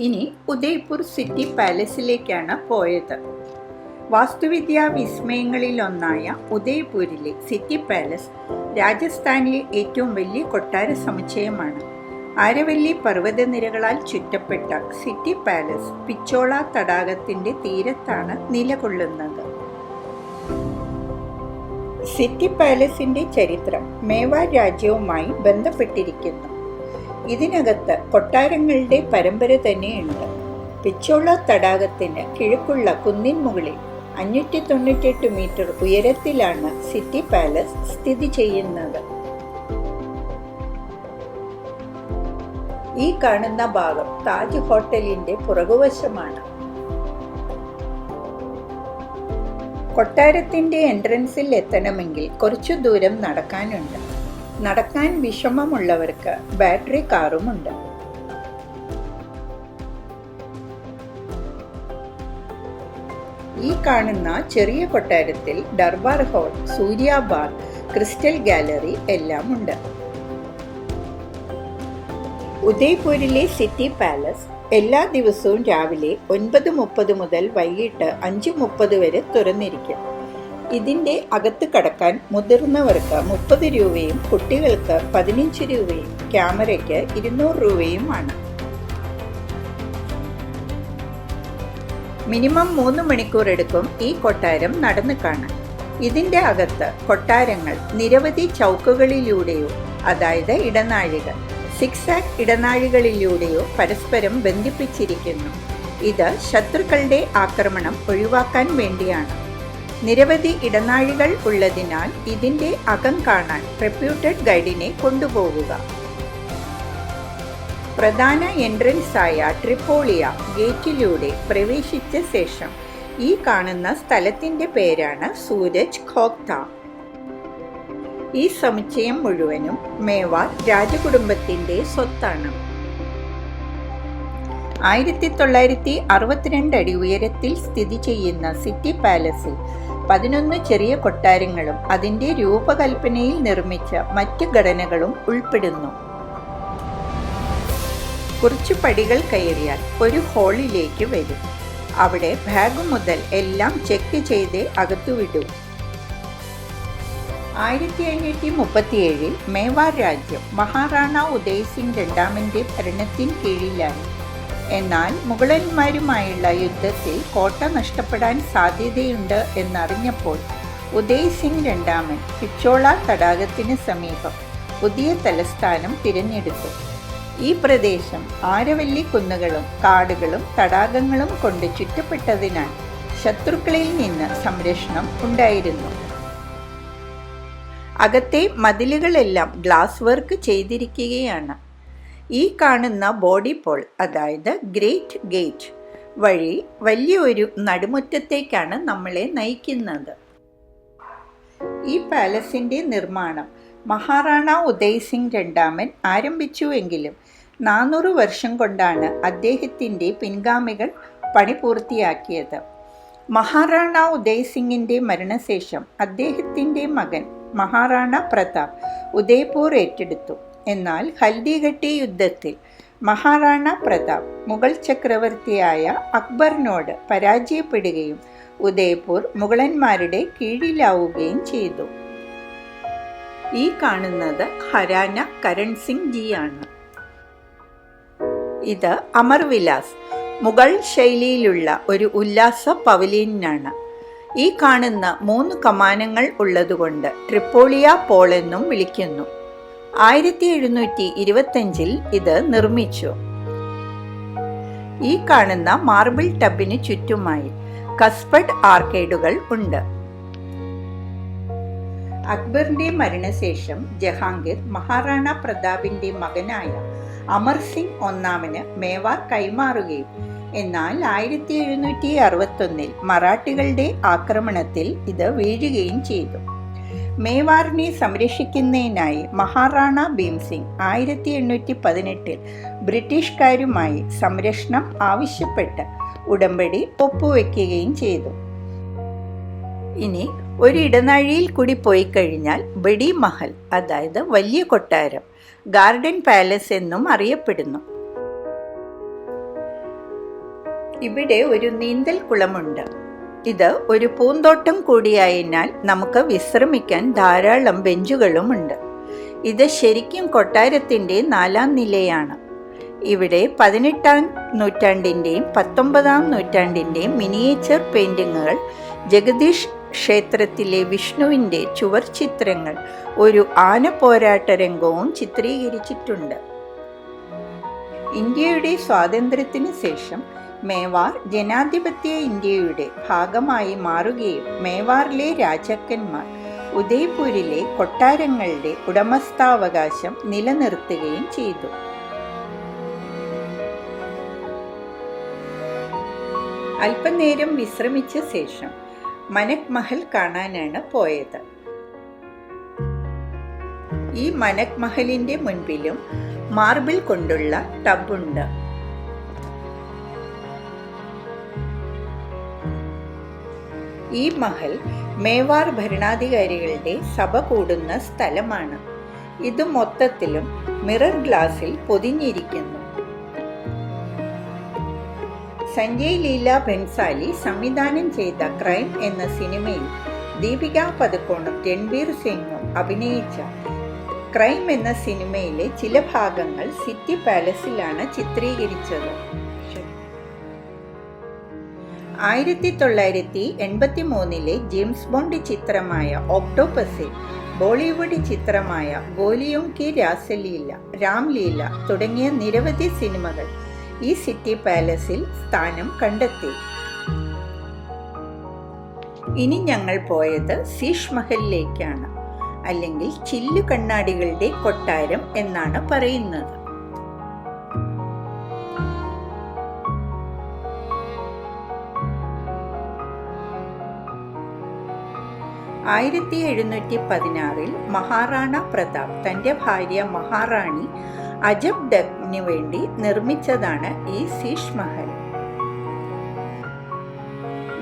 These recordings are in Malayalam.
ഇനി ഉദയ്പൂർ സിറ്റി പാലസിലേക്കാണ് പോയത്. വാസ്തുവിദ്യാ വിസ്മയങ്ങളിലൊന്നായ ഉദയ്പൂരിലെ സിറ്റി പാലസ് രാജസ്ഥാനിലെ ഏറ്റവും വലിയ കൊട്ടാര സമുച്ചയമാണ്. ആരവല്ലി പർവ്വതനിരകളാൽ ചുറ്റപ്പെട്ട സിറ്റി പാലസ് പിച്ചോള തടാകത്തിന്റെ തീരത്താണ് നിലകൊള്ളുന്നത്. സിറ്റി പാലസിന്റെ ചരിത്രം മേവാർ രാജ്യവുമായി ബന്ധപ്പെട്ടിരിക്കുന്നു. ഇതിനകത്ത് കൊട്ടാരങ്ങളുടെ പരമ്പര തന്നെയുണ്ട്. പിച്ചോള തടാകത്തിന് കിഴക്കുള്ള കുന്നിൻ മുകളിൽ 598 മീറ്റർ ഉയരത്തിലാണ് സിറ്റി പാലസ് സ്ഥിതി ചെയ്യുന്നത്. ഈ കാണുന്ന ഭാഗം താജ് ഹോട്ടലിന്റെ പുറകുവശമാണ്. കൊട്ടാരത്തിന്റെ എൻട്രൻസിൽ എത്തണമെങ്കിൽ കുറച്ചു ദൂരം നടക്കാനുണ്ട്. നടക്കാൻ വിഷമമുള്ളവർക്ക് ബാറ്ററി കാറുമുണ്ട്. ഈ കാണുന്ന ചെറിയ കൊട്ടാരത്തിൽ ദർബാർ ഹാൾ, സൂര്യ ബാർ, ക്രിസ്റ്റൽ ഗാലറി എല്ലാം ഉണ്ട്. ഉദയ്പൂരിലെ സിറ്റി പാലസ് എല്ലാ ദിവസവും രാവിലെ 9:30 മുതൽ വൈകിട്ട് 5:30 വരെ തുറന്നിരിക്കും. ഇതിൻ്റെ അകത്ത് കടക്കാൻ മുതിർന്നവർക്ക് 30 രൂപയും കുട്ടികൾക്ക് 15 രൂപയും ക്യാമറയ്ക്ക് 200 രൂപയുമാണ്. മിനിമം 3 മണിക്കൂർ എടുക്കും ഈ കൊട്ടാരം നടന്നു കാണാൻ. ഇതിൻ്റെ അകത്ത് കൊട്ടാരങ്ങൾ നിരവധി ചൗക്കുകളിലൂടെയോ, അതായത് ഇടനാഴികൾ, സിക്സാക് ഇടനാഴികളിലൂടെയോ പരസ്പരം ബന്ധിപ്പിച്ചിരിക്കുന്നു. ഇത് ശത്രുക്കളുടെ ആക്രമണം ഒഴിവാക്കാൻ വേണ്ടിയാണ്. നിരവധി ഇടനാഴികൾ ഉള്ളതിനാൽ ഇതിൻ്റെ അകം കാണാൻ റെപ്യൂട്ടഡ് ഗൈഡിനെ കൊണ്ടുപോകുക. പ്രധാന എൻട്രൻസായ ട്രിപ്പോളിയ ഗേറ്റിലൂടെ പ്രവേശിച്ച ശേഷം ഈ കാണുന്ന സ്ഥലത്തിൻ്റെ പേരാണ് സൂരജ് ഖോക്ത. ഈ സമുച്ചയം മുഴുവനും മേവാർ രാജകുടുംബത്തിൻ്റെ സ്വത്താണ്. 1962 അടി ഉയരത്തിൽ സ്ഥിതി ചെയ്യുന്ന സിറ്റി പാലസിൽ 11 ചെറിയ കൊട്ടാരങ്ങളും അതിൻ്റെ രൂപകൽപ്പനയിൽ നിർമ്മിച്ച മറ്റ് ഘടനകളും ഉൾപ്പെടുന്നു. കുറച്ചു പടികൾ കയറിയാൽ ഒരു ഹാളിലേക്ക് വരും. അവിടെ ബാഗ് മുതൽ എല്ലാം ചെക്ക് ചെയ്ത് അകത്തുവിടൂ. 1537 മേവാർ രാജ്യം മഹാറാണ ഉദയ് സിംഗ് രണ്ടാമൻ്റെ ഭരണത്തിൻ കീഴിലായി. എന്നാൽ മുഗളന്മാരുമായുള്ള യുദ്ധത്തിൽ കോട്ട നഷ്ടപ്പെടാൻ സാധ്യതയുണ്ട് എന്നറിഞ്ഞപ്പോൾ ഉദയ് സിംഗ് രണ്ടാമൻ പിച്ചോള തടാകത്തിന് സമീപം പുതിയ തലസ്ഥാനം തിരഞ്ഞെടുത്തു. ഈ പ്രദേശം ആരവല്ലി കുന്നുകളും കാടുകളും തടാകങ്ങളും കൊണ്ട് ചുറ്റപ്പെട്ടതിനാൽ ശത്രുക്കളിൽ നിന്ന് സംരക്ഷണം ഉണ്ടായിരുന്നു. അകത്തെ മതിലുകളെല്ലാം ഗ്ലാസ് വർക്ക് ചെയ്തിരിക്കുകയാണ്. ഈ കാണുന്ന ബോഡി പോൾ, അതായത് ഗ്രേറ്റ് ഗേറ്റ് വഴി വലിയൊരു നടുമുറ്റത്തേക്കാണ് നമ്മളെ നയിക്കുന്നത്. ഈ പാലസിൻ്റെ നിർമ്മാണം മഹാറാണ ഉദയ് സിംഗ് രണ്ടാമൻ ആരംഭിച്ചുവെങ്കിലും 400 വർഷം കൊണ്ടാണ് അദ്ദേഹത്തിൻ്റെ പിൻഗാമികൾ പണി പൂർത്തിയാക്കിയത്. മഹാറാണ ഉദയ് സിംഗിൻ്റെ മരണശേഷം അദ്ദേഹത്തിൻ്റെ മകൻ മഹാറാണ പ്രതാപ് ഉദയ്പൂർ ഏറ്റെടുത്തു. എന്നാൽ ഹൽദിഘട്ടി യുദ്ധത്തിൽ മഹാറാണ പ്രതാപ് മുഗൾ ചക്രവർത്തിയായ അക്ബറിനോട് പരാജയപ്പെടുകയും ഉദയ്പൂർ മുഗളന്മാരുടെ കീഴിലാവുകയും ചെയ്തു. ഈ കാണുന്നത് ഹരാന കരൺ സിംഗ് ജിയാണ്. ഇത് അമർ വിലാസ്, മുഗൾ ശൈലിയിലുള്ള ഒരു ഉല്ലാസ പവലിയനാണ്. ഈ കാണുന്ന 3 കമാനങ്ങൾ ഉള്ളതുകൊണ്ട് ട്രിപ്പോളിയ പോൾ എന്നും വിളിക്കുന്നു. 1725 ഇത് നിർമ്മിച്ചു. ഈ കാണുന്ന മാർബിൾ ടബിന് ചുറ്റുമായി കസ്പഡ് ആർക്കേഡുകൾ ഉണ്ട്. അക്ബറിന്റെ മരണശേഷം ജഹാംഗീർ മഹാറാണ പ്രതാപിന്റെ മകനായ അമർ സിംഗ് ഒന്നാമന് മേവാർ കൈമാറുകയും എന്നാൽ 1761 മറാഠികളുടെ ആക്രമണത്തിൽ ഇത് വീഴുകയും ചെയ്തു. മേവാറിനെ സംരക്ഷിക്കുന്നതിനായി മഹാറാണ ഭീംസിംഗ് 1818 ബ്രിട്ടീഷുകാരുമായി സംരക്ഷണം ആവശ്യപ്പെട്ട് ഉടമ്പടി ഒപ്പുവെക്കുകയും ചെയ്തു. ഇനി ഒരു ഇടനാഴിയിൽ കൂടി പോയി കഴിഞ്ഞാൽ ബഡി മഹൽ, അതായത് വലിയ കൊട്ടാരം, ഗാർഡൻ പാലസ് എന്നും അറിയപ്പെടുന്നു. ഇവിടെ ഒരു നീന്തൽ കുളമുണ്ട്. ഇത് ഒരു പൂന്തോട്ടം കൂടിയായതിനാൽ നമുക്ക് വിശ്രമിക്കാൻ ധാരാളം ബെഞ്ചുകളുമുണ്ട്. ഇത് ശരിക്കും കൊട്ടാരത്തിൻ്റെ 4ാം നിലയാണ്. ഇവിടെ 18ാം നൂറ്റാണ്ടിൻ്റെയും 19ാം നൂറ്റാണ്ടിൻ്റെയും മിനിയേച്ചർ പെയിൻറ്റിങ്ങുകൾ, ജഗദീഷ് ക്ഷേത്രത്തിലെ വിഷ്ണുവിൻ്റെ ചുവർ ചിത്രങ്ങൾ, ഒരു ആന പോരാട്ട രംഗവും ചിത്രീകരിച്ചിട്ടുണ്ട്. ഇന്ത്യയുടെ സ്വാതന്ത്ര്യത്തിന് ശേഷം മേവാർ ജനാധിപത്യ ഇന്ത്യയുടെ ഭാഗമായി മാറുകയും മേവാറിലെ രാജാക്കന്മാർ ഉദയ്പൂരിലെ കൊട്ടാരങ്ങളുടെ ഉടമസ്ഥാവകാശം നിലനിർത്തുകയും ചെയ്തു. അല്പനേരം വിശ്രമിച്ച ശേഷം മനക് മഹൽ കാണാനാണ് പോയത്. ഈ മനക് മഹലിന്റെ മുൻപിലും മാർബിൾ കൊണ്ടുള്ള ടബുണ്ട്. ഈ മഹൽ മേവാർ ഭരണാധികാരികളുടെ സഭ കൂടുന്ന സ്ഥലമാണ്. ഇത് മൊത്തത്തിലും മിറർ ഗ്ലാസിൽ പൊതിഞ്ഞിരിക്കുന്നു. സഞ്ജയ് ലീല ബൻസാലി സംവിധാനം ചെയ്ത ക്രൈം എന്ന സിനിമയിൽ ദീപിക പദുക്കോണും രൺവീർ സിംഗും അഭിനയിച്ച ക്രൈം എന്ന സിനിമയിലെ ചില ഭാഗങ്ങൾ സിറ്റി പാലസിലാണ് ചിത്രീകരിച്ചത്. 1983 ജെയിംസ് ബോണ്ട് ചിത്രമായ ഒക്ടോപസിൽ ബോളിവുഡ് ചിത്രമായ ഗോലിയോം കി രാസലീല, രാംലീല തുടങ്ങിയ നിരവധി സിനിമകൾ ഈ സിറ്റി പാലസിൽ സ്ഥാനം കണ്ടെത്തി. ഇനി ഞങ്ങൾ പോയത് ശീഷ് മഹലിലേക്കാണ്, അല്ലെങ്കിൽ ചില്ലു കണ്ണാടികളുടെ കൊട്ടാരം എന്നാണ് പറയുന്നത്. ആയിരത്തി 1716 മഹാറാണ പ്രതാപ് തൻ്റെ ഭാര്യ മഹാറാണി അജബ് ഡക്കിന് വേണ്ടി നിർമ്മിച്ചതാണ് ഈ ശീഷ് മഹൽ.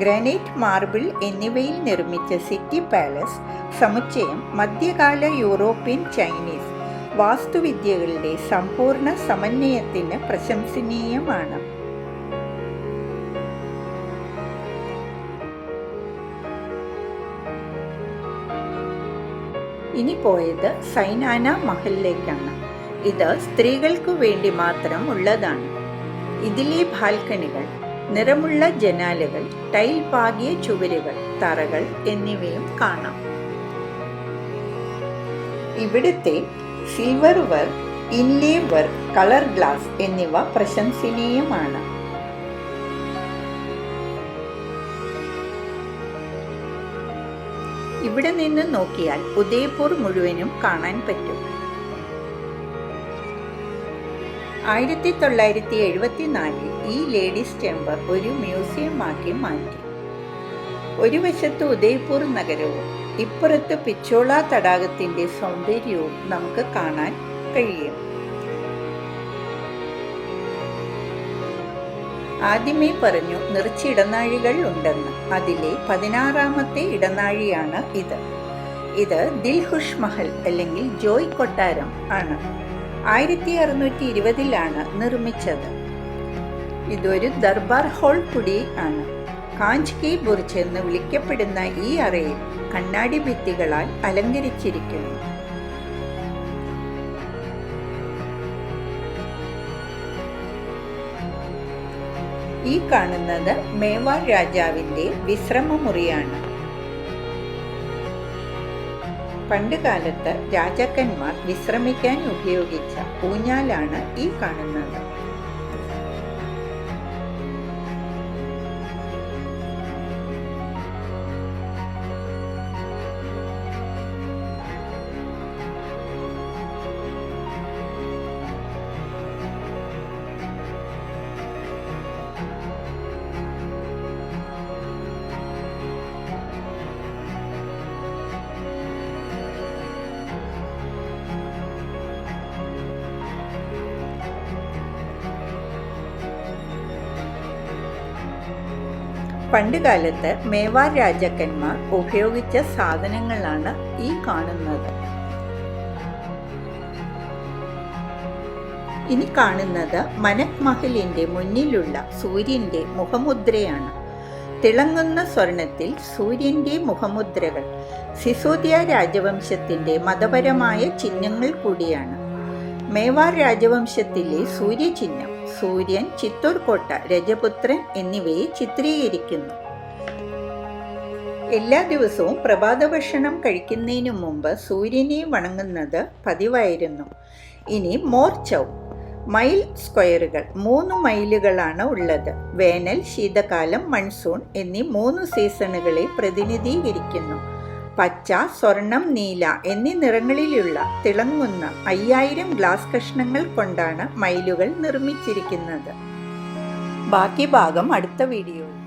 ഗ്രാനൈറ്റ്, മാർബിൾ എന്നിവയിൽ നിർമ്മിച്ച സിറ്റി പാലസ് സമുച്ചയം മധ്യകാല യൂറോപ്യൻ ചൈനീസ് വാസ്തുവിദ്യകളുടെ സമ്പൂർണ്ണ സമന്വയത്തിന് പ്രശംസനീയമാണ്. ഇനി പോയത് സൈനാന മഹലിലേക്കാണ്. ഇത് സ്ത്രീകൾക്കു വേണ്ടി മാത്രം ഉള്ളതാണ്. ഇതിലെ ബാൽക്കണികൾ, നിറമുള്ള ജനാലകൾ, ടൈൽ പാകിയ ചുവരുകൾ, തറകൾ എന്നിവയും കാണാം. ഇവിടുത്തെ silver work, ഇൻലേ work, colour glass എന്നിവ പ്രശംസനീയമാണ്. ഇവിടെ നിന്ന് നോക്കിയാൽ ഉദയ്പൂർ മുഴുവനും കാണാൻ പറ്റും. 1974 ഈ ലേഡീസ് ചേംബർ ഒരു മ്യൂസിയം ആക്കി മാറ്റി. ഒരു വശത്ത് ഉദയ്പൂർ നഗരവും ഇപ്പുറത്ത് പിച്ചോള തടാകത്തിന്റെ സൗന്ദര്യവും നമുക്ക് കാണാൻ കഴിയും. ആദ്യമേ പറഞ്ഞു നിറച്ച് ഇടനാഴികൾ ഉണ്ടെന്ന്. അതിലെ 16ാമത്തെ ഇടനാഴിയാണ് ഇത്. ഇത് ദിൽഖുഷ് മഹൽ അല്ലെങ്കിൽ ജോയ് കൊട്ടാരം ആണ്. 1620 നിർമ്മിച്ചത്. ഇതൊരു ദർബാർ ഹാൾ കൂടി ആണ്. കാഞ്ച് കി ബുർജ് എന്ന് വിളിക്കപ്പെടുന്ന ഈ അറയിൽ കണ്ണാടി ഭിത്തികളാൽ അലങ്കരിച്ചിരിക്കുന്നു. ഈ കാണുന്നത് മേവാർ രാജാവിന്റെ വിശ്രമമുറിയാണ്. പണ്ടുകാലത്ത് രാജാക്കന്മാർ വിശ്രമിക്കാൻ ഉപയോഗിച്ച ഊഞ്ഞാലാണ് ഈ കാണുന്നത്. പണ്ടുകാലത്ത് മേവാർ രാജാക്കന്മാർ ഉപയോഗിച്ച സാധനങ്ങളാണ് ഈ കാണുന്നത്. ഇനി കാണുന്നത് മനക് മഹലിന്റെ മുന്നിലുള്ള സൂര്യന്റെ മുഖമുദ്രയാണ്. തിളങ്ങുന്ന സ്വർണത്തിൽ സൂര്യന്റെ മുഖമുദ്രകൾ സിസോദിയ രാജവംശത്തിന്റെ മതപരമായ ചിഹ്നങ്ങൾ കൂടിയാണ്. മേവാർ രാജവംശത്തിലെ സൂര്യചിഹ്നം സൂര്യൻ, ചിത്തോർ കോട്ട, രജപുത്രൻ എന്നിവയെ ചിത്രീകരിക്കുന്നു. എല്ലാ ദിവസവും പ്രഭാത ഭക്ഷണം കഴിക്കുന്നതിനു മുമ്പ് സൂര്യനെ വണങ്ങുന്നത് പതിവായിരുന്നു. ഇനി മോർച്ചൗ. മൈൽ സ്ക്വയറുകൾ 3 മൈലുകളാണ് ഉള്ളത്. വേനൽ, ശീതകാലം, മൺസൂൺ എന്നീ 3 സീസണുകളെ പ്രതിനിധീകരിക്കുന്നു. പച്ച, സ്വർണം, നീല എന്നീ നിറങ്ങളിലുള്ള തിളങ്ങുന്ന 5000 ഗ്ലാസ് കഷ്ണങ്ങൾ കൊണ്ടാണ് മൈലുകൾ നിർമ്മിച്ചിരിക്കുന്നത്. ബാക്കി ഭാഗം അടുത്ത വീഡിയോയിൽ.